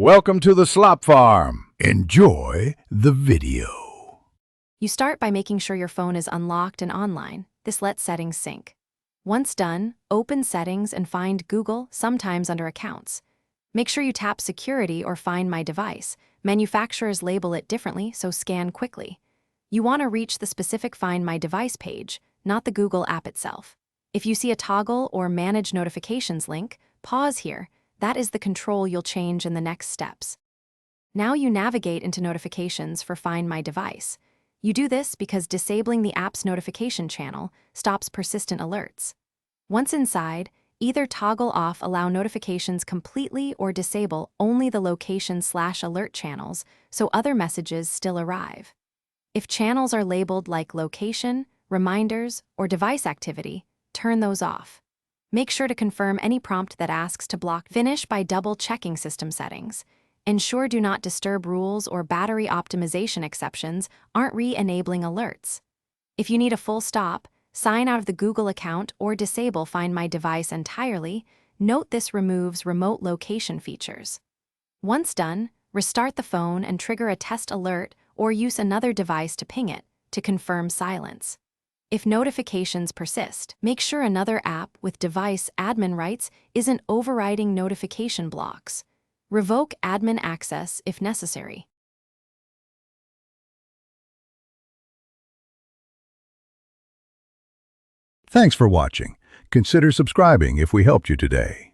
Welcome to the Slop Farm. Enjoy the video. You start by making sure your phone is unlocked and online. This lets settings sync. Once done, open Settings and find Google, sometimes under Accounts. Make sure you tap Security or Find My Device. Manufacturers label it differently, so scan quickly. You want to reach the specific Find My Device page, not the Google app itself. If you see a toggle or Manage Notifications link, pause here. That is the control you'll change in the next steps. Now you navigate into Notifications for Find My Device. You do this because disabling the app's notification channel stops persistent alerts. Once inside, either toggle off Allow Notifications completely or disable only the location/alert channels so other messages still arrive. If channels are labeled like Location, Reminders, or Device Activity, turn those off. Make sure to confirm any prompt that asks to block. Finish by double-checking system settings. Ensure Do Not Disturb rules or battery optimization exceptions aren't re-enabling alerts. If you need a full stop, sign out of the Google account or disable Find My Device entirely. Note this removes remote location features. Once done, restart the phone and trigger a test alert or use another device to ping it to confirm silence. If notifications persist, make sure another app with device admin rights isn't overriding notification blocks. Revoke admin access if necessary. Thanks for watching. Consider subscribing if we helped you today.